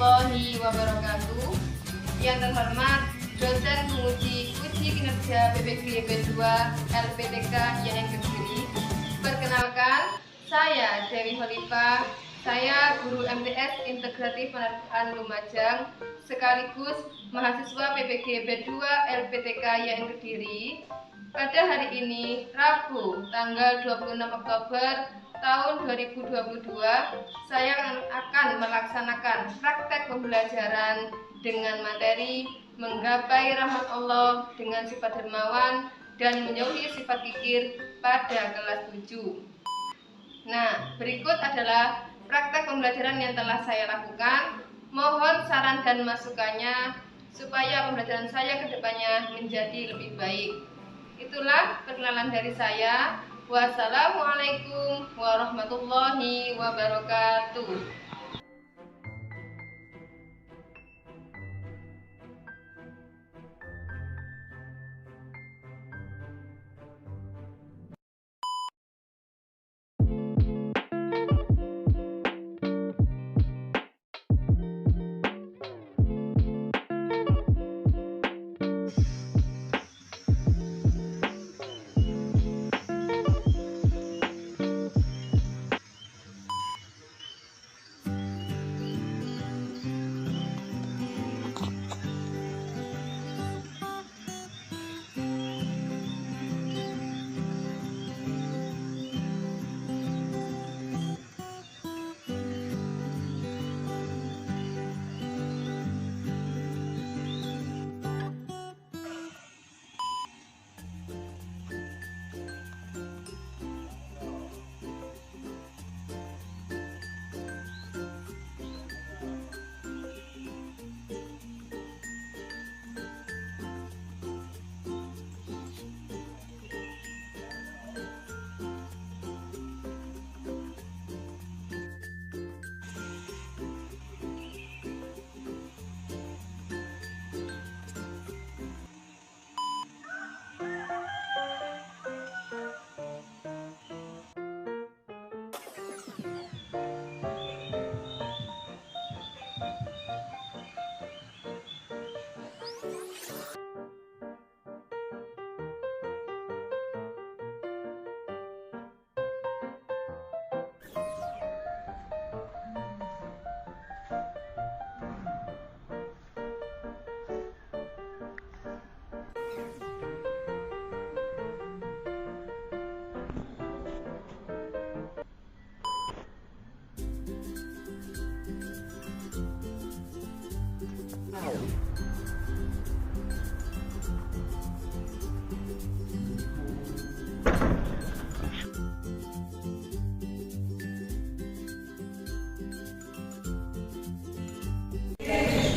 warahmatullahi wabarakatuh. Yang terhormat dosen penguji uji kinerja PPG B2 LPTK YN Kediri. Perkenalkan, saya Dewi Khalifah. Saya guru MTS Integratif Penerbitan Lumajang sekaligus mahasiswa PPG B2 LPTK YN Kediri. Pada hari ini, Rabu, tanggal 26 Oktober tahun 2022, saya akan melaksanakan praktek pembelajaran dengan materi menggapai rahmat Allah dengan sifat dermawan dan menjauhi sifat kikir pada kelas 7. Nah, berikut adalah praktek pembelajaran yang telah saya lakukan. Mohon saran dan masukannya supaya pembelajaran saya ke depannya menjadi lebih baik. Itulah perkenalan dari saya. Wassalamualaikum warahmatullahi wabarakatuh.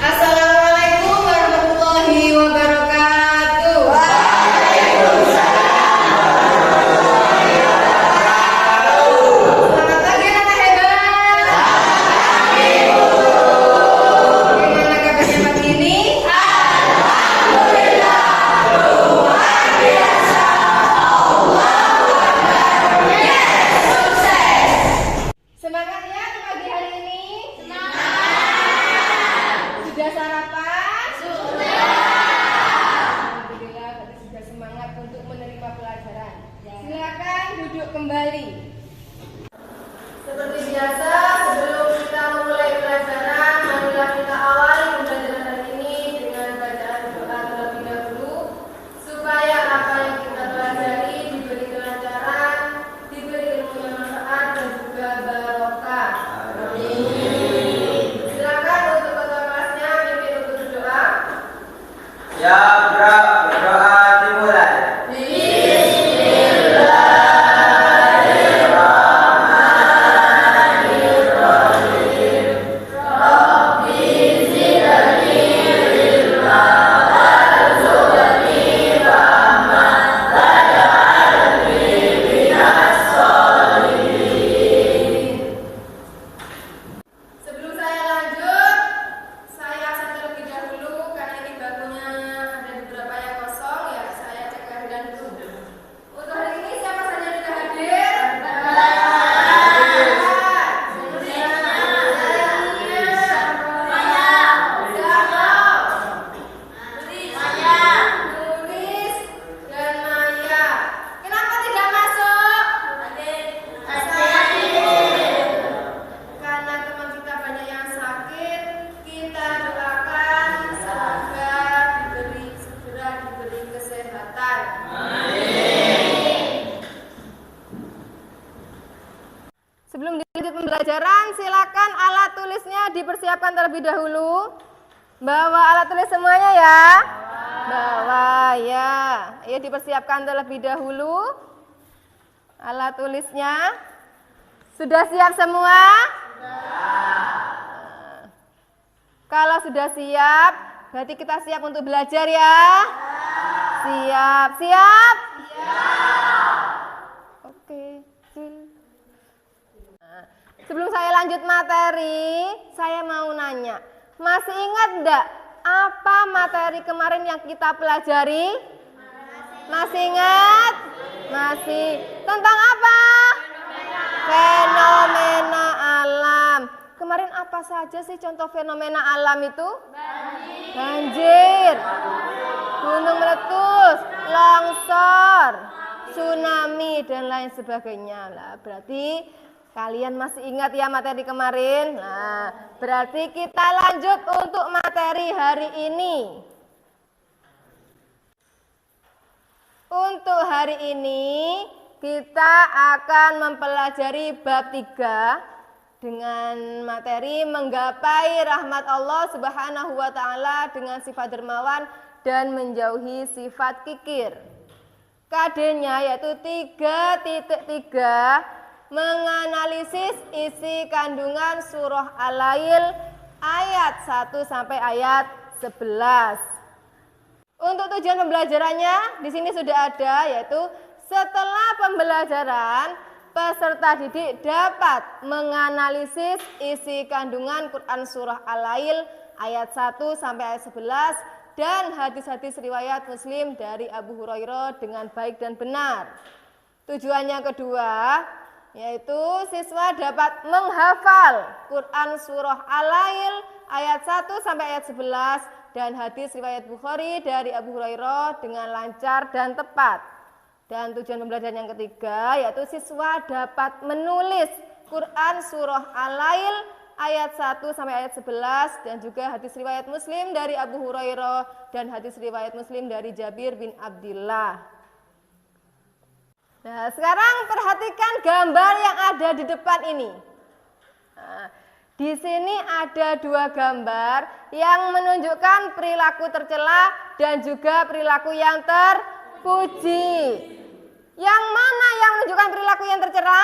Assalamualaikum warahmatullahi wabarakatuh. Selamat pagi anak hebat. Gimana kabarnya pagi ini? Alhamdulillah. Luar biasa. Allahu Akbar. Yes, sukses. Semangat ya di pagi hari ini. Sudah sarapan? Sudah. Alhamdulillah, berarti sudah semangat untuk menerima pelajaran. Silakan duduk kembali. Seperti biasa, sebelum kita memulai pelajaran, marilah kita awali pembelajaran hari ini dengan bacaan doa terlebih dahulu, supaya apa yang kita pelajari diberi kelancaran, diberi ilmu yang manfaat dan juga barokah. Amin. Silakan untuk ketua kelasnya pimpin untuk berdoa. Ya, berdoa dimulai. Bismillahirrahmanirrahim. Sebelum dilanjut pembelajaran, silakan alat tulisnya dipersiapkan terlebih dahulu. Bawa alat tulis semuanya ya. Bawa ya. Ayo dipersiapkan terlebih dahulu. Alat tulisnya. Sudah siap semua? Kalau sudah siap, berarti kita siap untuk belajar ya. Siap. Siap? Oke. Sebelum saya lanjut materi, saya mau nanya, masih ingat enggak apa materi kemarin yang kita pelajari? Masih ingat? Masih. Tentang apa? Fenomena alam. Kemarin apa saja sih contoh fenomena alam itu? Banjir, gunung meletus, longsor, tsunami, dan lain sebagainya. Lah, berarti kalian masih ingat ya materi kemarin? Nah, berarti kita lanjut untuk materi hari ini. Untuk hari ini kita akan mempelajari bab 3 dengan materi menggapai rahmat Allah Subhanahu wa taala dengan sifat dermawan dan menjauhi sifat kikir. KD-nya yaitu 3.3 menganalisis isi kandungan surah Al-Lail ayat 1 sampai ayat 11. Untuk tujuan pembelajarannya di sini sudah ada, yaitu setelah pembelajaran peserta didik dapat menganalisis isi kandungan Quran surah Al-Lail ayat 1 sampai ayat 11 dan hadis-hadis riwayat Muslim dari Abu Hurairah dengan baik dan benar. Tujuannya kedua, yaitu siswa dapat menghafal Quran surah Al-Lail ayat 1 sampai ayat 11 dan hadis riwayat Bukhari dari Abu Hurairah dengan lancar dan tepat. Dan tujuan pembelajaran yang ketiga, yaitu siswa dapat menulis Quran surah Al-Lail ayat 1 sampai ayat 11 dan juga hadis riwayat Muslim dari Abu Hurairah dan hadis riwayat Muslim dari Jabir bin Abdullah. Nah, sekarang perhatikan gambar yang ada di depan ini. Nah, di sini ada 2 gambar yang menunjukkan perilaku tercela dan juga perilaku yang terpuji. Yang mana yang menunjukkan perilaku yang tercela?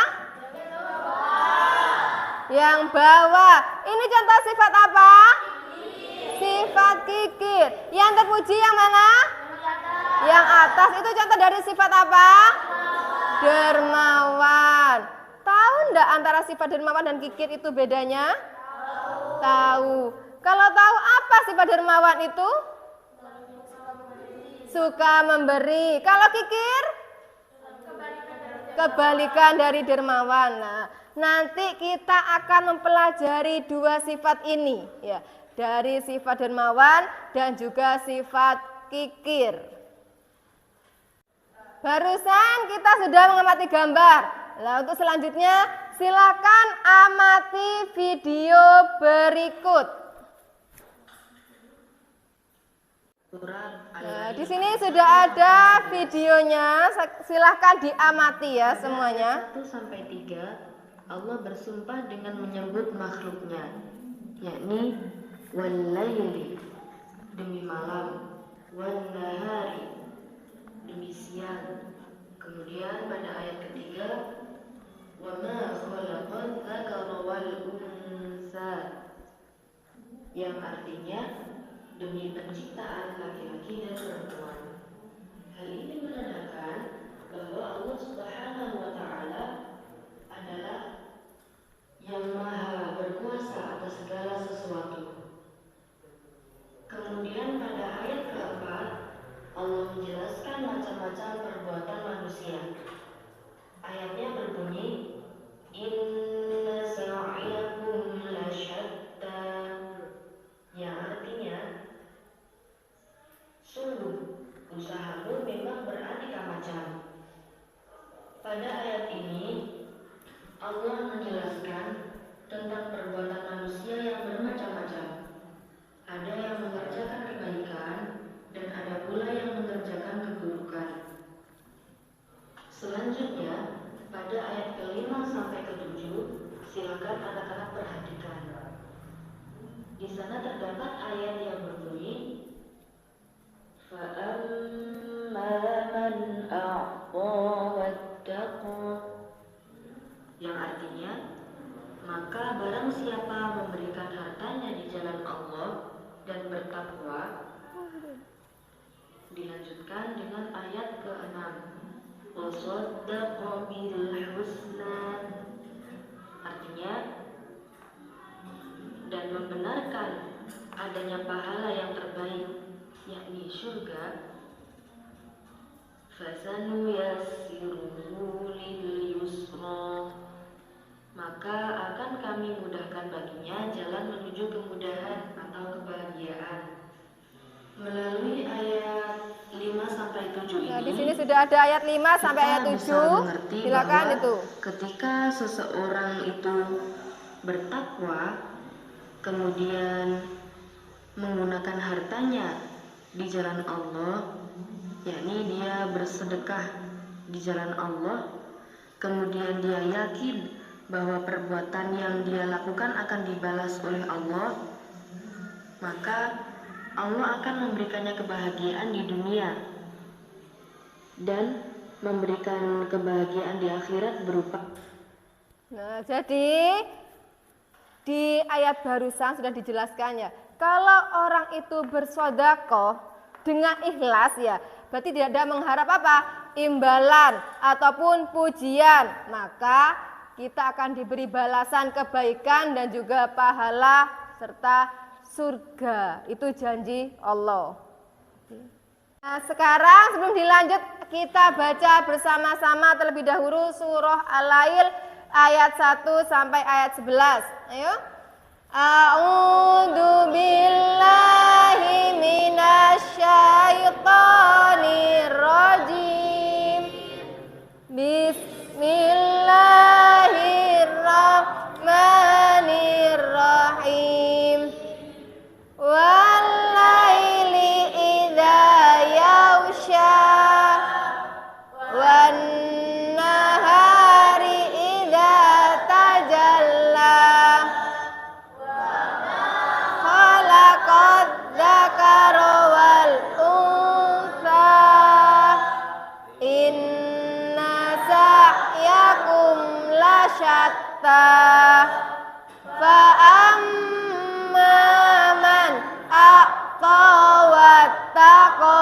Yang bawah. Ini contoh sifat apa? Sifat kikir. Yang terpuji yang mana? Yang atas. Itu contoh dari sifat apa? Dermawan. Tahu enggak antara sifat dermawan dan kikir itu bedanya? Tahu. Kalau tahu apa sifat dermawan itu? Suka memberi. Kalau kikir? Kebalikan dari dermawan. Nah, nanti kita akan mempelajari 2 sifat ini, ya, dari sifat dermawan dan juga sifat kikir. Barusan kita sudah mengamati gambar. Nah, untuk selanjutnya silakan amati video berikut. Nah, di sini sudah ada videonya, silahkan diamati ya semuanya. 1 sampai 3 Allah bersumpah dengan menyebut makhluknya, yakni wal-laili demi malam, wan-nahari demi siang. Kemudian pada ayat ketiga wa ma khalaqal dzakara wal unsa, yang artinya demi penciptaan laki-laki dan perempuan. Hal ini menandakan bahwa Allah Subhanahu wa taala adalah yang maha berkuasa atas segala sesuatu. Kemudian pada ayat keempat Allah menjelaskan macam-macam perbuatan manusia. Ayatnya berbunyi inna sa'yakum lasyatta, yang artinya sungguh usahamu memang beraneka macam. Pada ayat ini Allah menjelaskan tentang perbuatan manusia yang bermacam-macam. Ada yang mengerjakan kebaikan dan ada pula yang mengerjakan keburukan. Selanjutnya pada ayat ke-5 sampai ke-7 Silakan anak-anak perhatikan. Di sana terdapat ayat yang berbunyi فَأَمَّا مَنْ أَعْطَى وَاتَّقَى, yang artinya, maka barang siapa memberikan hartanya di jalan Allah dan bertakwa. Dilanjutkan dengan ayat ke-6, وَصَدَّقَ بِالْحُسْنَى, artinya, dan membenarkan adanya pahala yang terbaik, yakni surga. فَسَنُيَسِّرُهُ لِلْيُسْرَى, maka akan kami mudahkan baginya jalan menuju kemudahan atau kebahagiaan. Melalui ayat 5-7 ini, Nah, di sini sudah ada ayat 5 sampai ayat 7. Silakan itu. Ketika seseorang itu bertakwa, kemudian menggunakan hartanya di jalan Allah, yakni dia bersedekah di jalan Allah, kemudian dia yakin bahwa perbuatan yang dia lakukan akan dibalas oleh Allah, maka Allah akan memberikannya kebahagiaan di dunia dan memberikan kebahagiaan di akhirat berupa. Nah, jadi di ayat barusan sudah dijelaskan ya. Kalau orang itu bersedekah dengan ikhlas ya, berarti tidak ada mengharap apa? Imbalan ataupun pujian, maka kita akan diberi balasan kebaikan dan juga pahala serta surga. Itu janji Allah. Nah, sekarang sebelum dilanjut kita baca bersama-sama terlebih dahulu surah Al-Lail ayat 1 sampai ayat 11. Ayo. A'udzu billahi minasyaitonir rajim. Bismillahirrahmanirrahim. Wal-laili idza yaghsha wan-nahari idza tajalla. Khalaqad dzakara wal untha. Inna sa'yakum lasyatta. Fa amma man a'ta wattaqa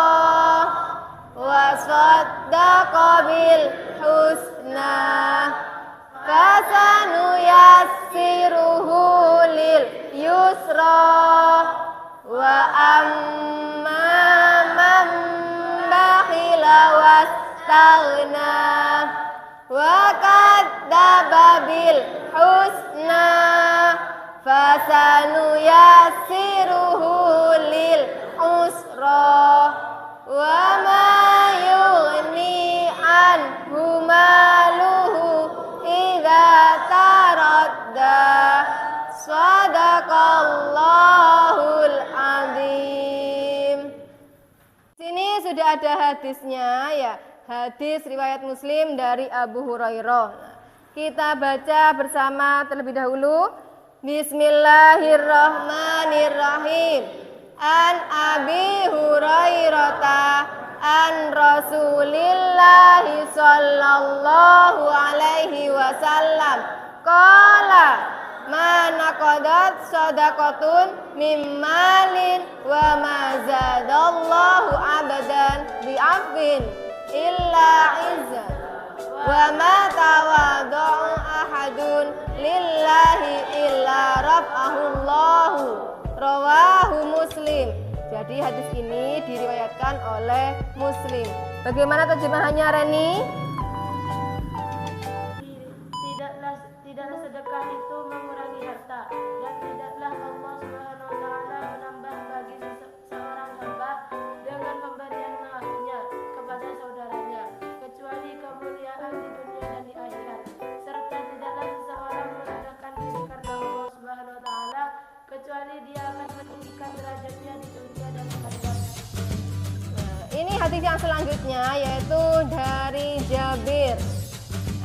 wa saddaqa bil husna fasanuyassiruhu lil yusra wa amma man bakhila wastaghna wa kadzdzaba bil husna fasanuyassiruhu lil usra wa ma yughni anhu maluhu idza taradda. Shadaqallahul azim. Sini sudah ada hadisnya ya. Hadis riwayat Muslim dari Abu Hurairah. Nah, kita baca bersama terlebih dahulu. Bismillahirrahmanirrahim. An Abi Hurairah an Rasulillahi sallallahu alaihi wasallam qala ma naqadat shadaqatun mim malin wa ma zadallahu abadan bi'afwin illa izzan wa ma tawada'u ahadun lillahi illa raf'ahullahu. Rawahu Muslim. Jadi hadis ini diriwayatkan oleh Muslim. Bagaimana terjemahannya, Reni? Tidaklah sedekah itu mengurangi harta, dan tidaklah Allah Subhanahu wa taala menambah bagi seorang hamba dengan pemberian haknya kepada saudaranya, kecuali kemuliaan di dunia dan di akhirat. Serta tidaklah seseorang merendahkan diri karena Allah Subhanahu wa taala, kecuali dia akan meninggikan derajatnya di dunia dan di akhirat. Ini hadis yang selanjutnya yaitu dari Jabir.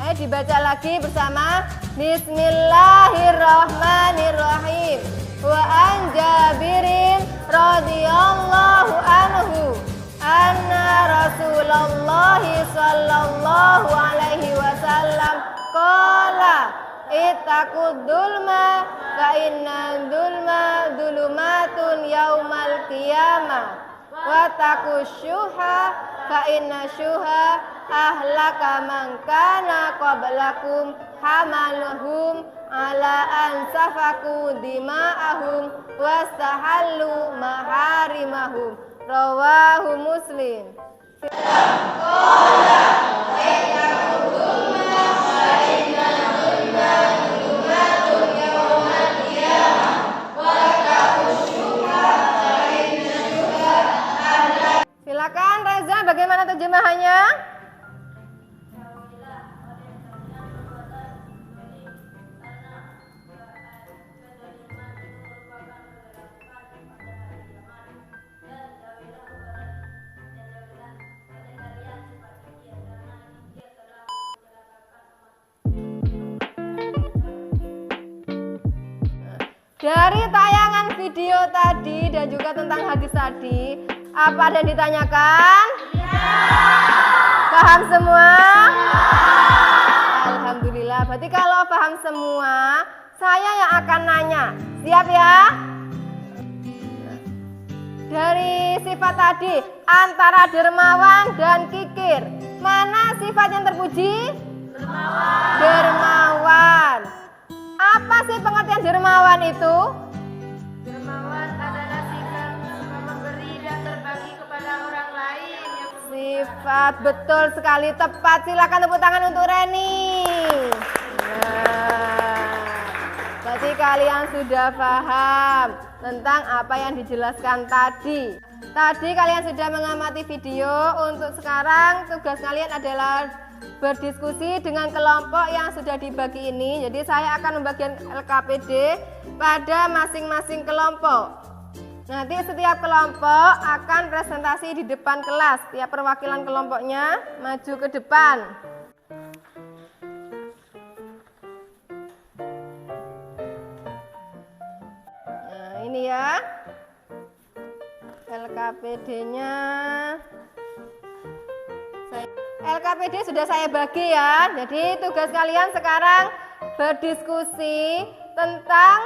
Ayo dibaca lagi bersama. Bismillahirrahmanirrahim. Wa an Jabirin radhiyallahu anhu anna Rasulullah sallallahu alaihi wasallam qala ittaqud dulma fa inna dulma dulumatun yaumal qiyamah wa taqusyuha fa inna syuha ahlaka man kana qablakum hamaluhum ala an safaku dima'ahum wastahallu maharimahum. Rawahu Muslim. Silakan Reza, bagaimana terjemahannya? Dari tayangan video tadi dan juga tentang hadis tadi, apa ada yang ditanyakan? Ya. Paham semua? Ya. Alhamdulillah. Berarti kalau paham semua, saya yang akan nanya. Siap ya? Dari sifat tadi, antara dermawan dan kikir, mana sifat yang terpuji? Dermawan. Dermawan. Apa sih pengertian dermawan itu? Dermawan adalah sikap memberi dan berbagi kepada orang lain. Sifat, betul sekali, tepat. Silakan tepuk tangan untuk Reni. Nah, berarti kalian sudah paham tentang apa yang dijelaskan tadi. Tadi kalian sudah mengamati video. Untuk sekarang tugas kalian adalah berdiskusi dengan kelompok yang sudah dibagi ini. Jadi saya akan membagikan LKPD pada masing-masing kelompok. Nanti setiap kelompok akan presentasi di depan kelas. Tiap perwakilan kelompoknya maju ke depan. Nah, ini ya LKPD-nya. LKPD sudah saya bagi ya. Jadi tugas kalian sekarang berdiskusi tentang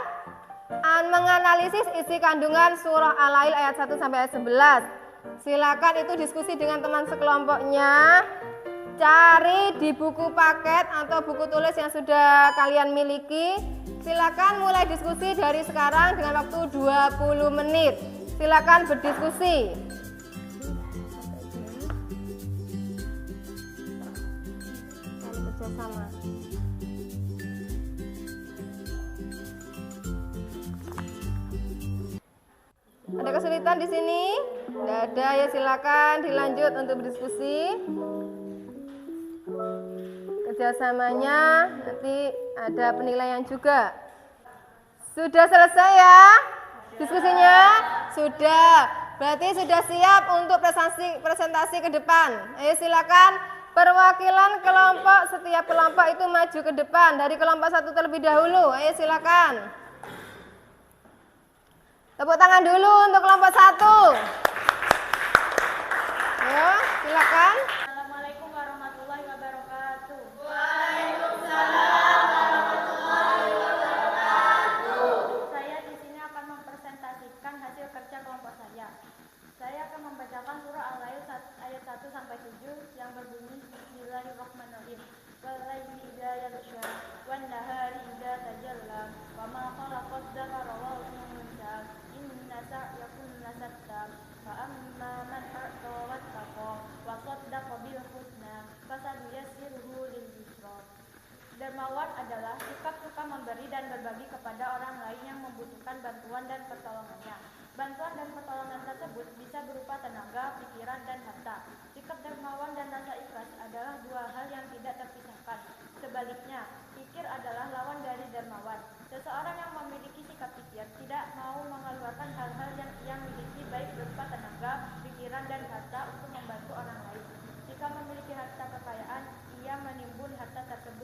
menganalisis isi kandungan surah Al-Lail ayat 1 sampai ayat 11. Silakan itu diskusi dengan teman sekelompoknya. Cari di buku paket atau buku tulis yang sudah kalian miliki. Silakan mulai diskusi dari sekarang dengan waktu 20 menit. Silakan berdiskusi. Sama. Ada kesulitan di sini? Tidak ada ya, silakan dilanjut untuk berdiskusi. Kerjasamanya nanti ada penilaian juga. Sudah selesai ya diskusinya? Sudah. Berarti sudah siap untuk presentasi ke depan. Ayo silakan. Perwakilan kelompok, setiap kelompok itu maju ke depan. Dari kelompok satu terlebih dahulu. Ayo silakan. Tepuk tangan dulu untuk kelompok satu. Ayo silakan. Assalamualaikum warahmatullahi wabarakatuh. Waalaikumsalam warahmatullahi wabarakatuh. Saya di sini akan mempresentasikan hasil kerja kelompok saya. Saya akan membacakan surah Al-Lail ayat 1 sampai 7 yang berbunyi Bismillahirrahmanirrahim. Wal-laili idza yaghsha wan nahari idza tajalla wa ma khalaqad dzakara wal unsa inna sa'yakum lasatta fa amma man a'ta wattaqa wa saddaqa bil husna fasanuyassiruhu lil yusra. Dermawan adalah sikap suka memberi dan berbagi kepada orang lain yang membutuhkan bantuan dan pertolongannya. Bantuan dan pertolongan tersebut bisa berupa tenaga, pikiran, dan harta. Sikap dermawan dan rasa ikhlas adalah dua hal yang tidak terpisahkan. Sebaliknya, kikir adalah lawan dari dermawan. Seseorang yang memiliki sikap kikir tidak mau mengeluarkan hal-hal yang ia miliki baik berupa tenaga, pikiran, dan harta untuk membantu orang lain. Jika memiliki harta kekayaan, ia menimbun harta tersebut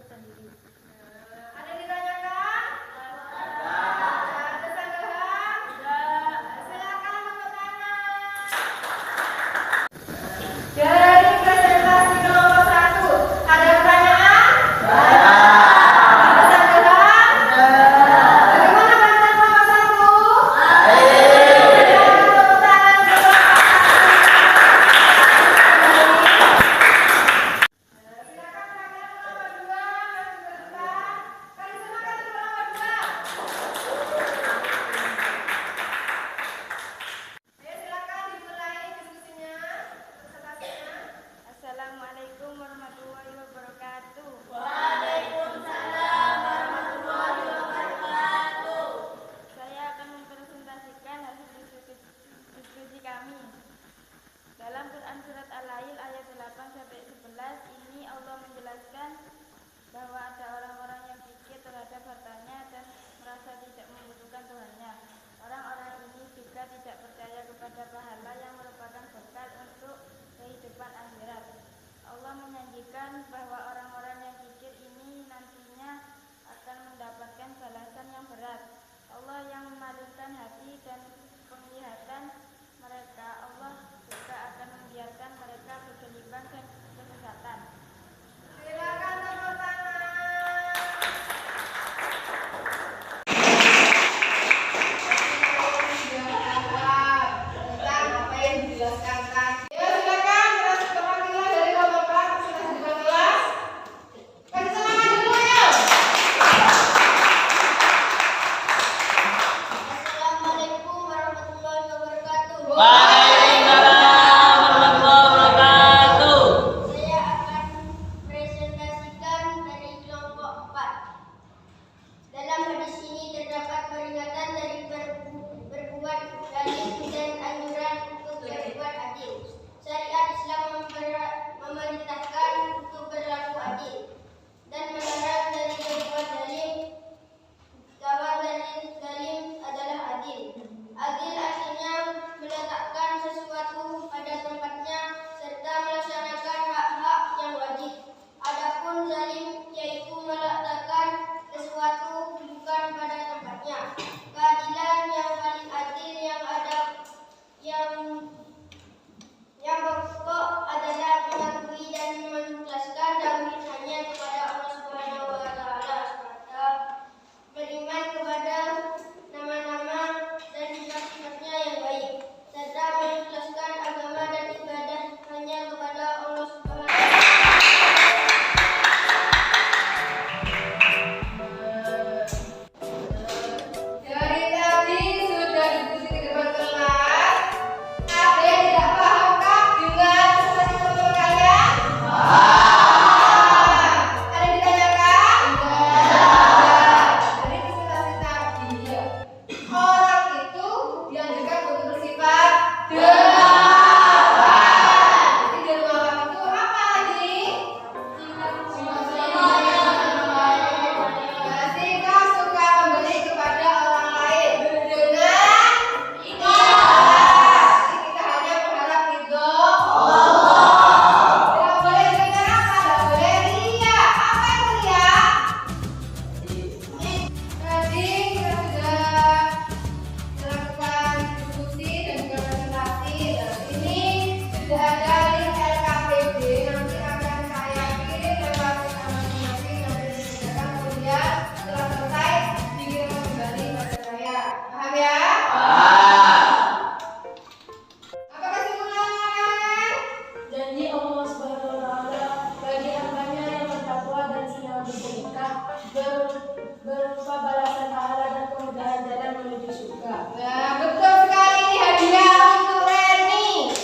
berupa balasan pahala dan kemudahan jalan menuju surga. Nah, betul sekali, ini hadiah untuk Reni.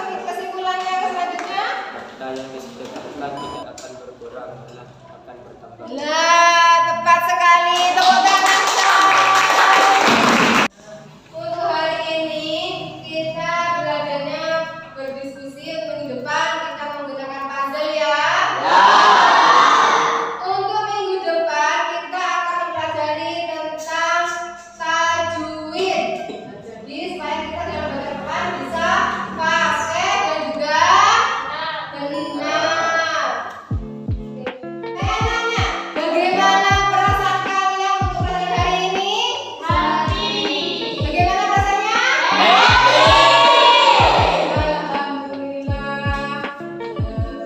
Kesimpulannya selanjutnya. Harta yang disedekahkan tidak akan berkurang, malah akan bertambah. Nah, tepat sekali. Tepuk tangan. Untuk hari ini kita belajarnya berdiskusi. Untuk minggu depan kita menggunakan puzzle ya. Untuk minggu depan kita akan mempelajari tentang tajwid. Nah, jadi supaya kita dalam belajar depan bisa pakai dan juga benar. Enaknya, bagaimana perasaan kalian untuk pelajaran hari ini? Happy. Bagaimana rasanya? Happy. Alhamdulillah.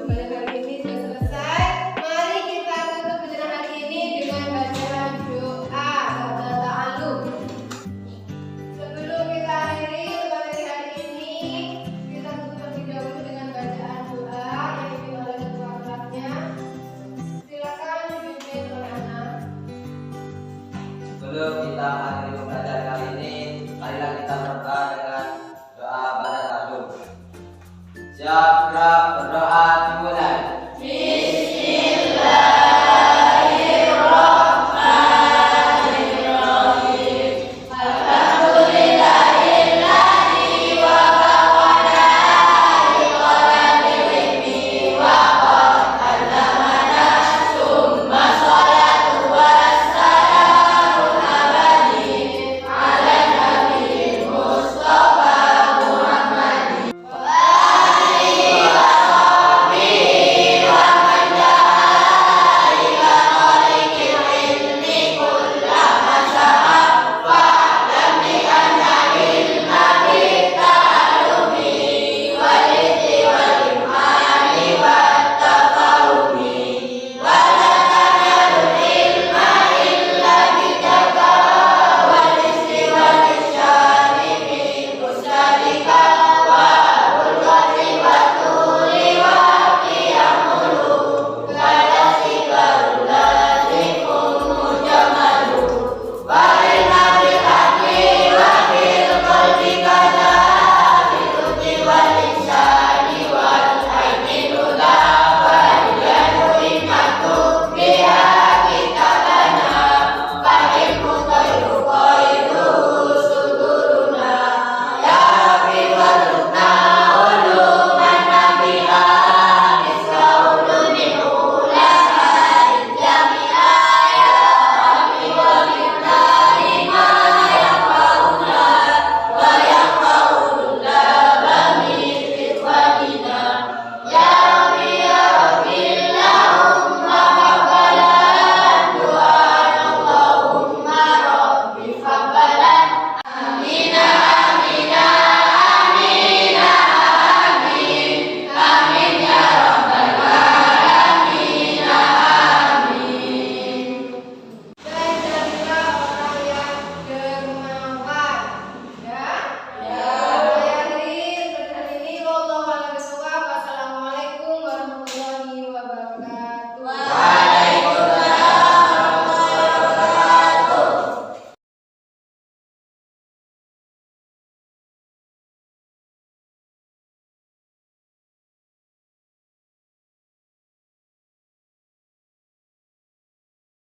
Pelajaran hari ini sudah selesai. Mari kita tutup pelajaran hari ini dengan bacaan doa kepada ta'alum. Sebelum kita akhiri materi hari ini, kita tutup terlebih dahulu dengan bacaan doa yang dipimpin oleh ketua kelasnya. Silakan dipimpin oleh anak. Sebelum kita mengakhiri pembelajaran kali ini, marilah kita berdoa dengan doa pada ta'alum. Siap, gerak, berdoa.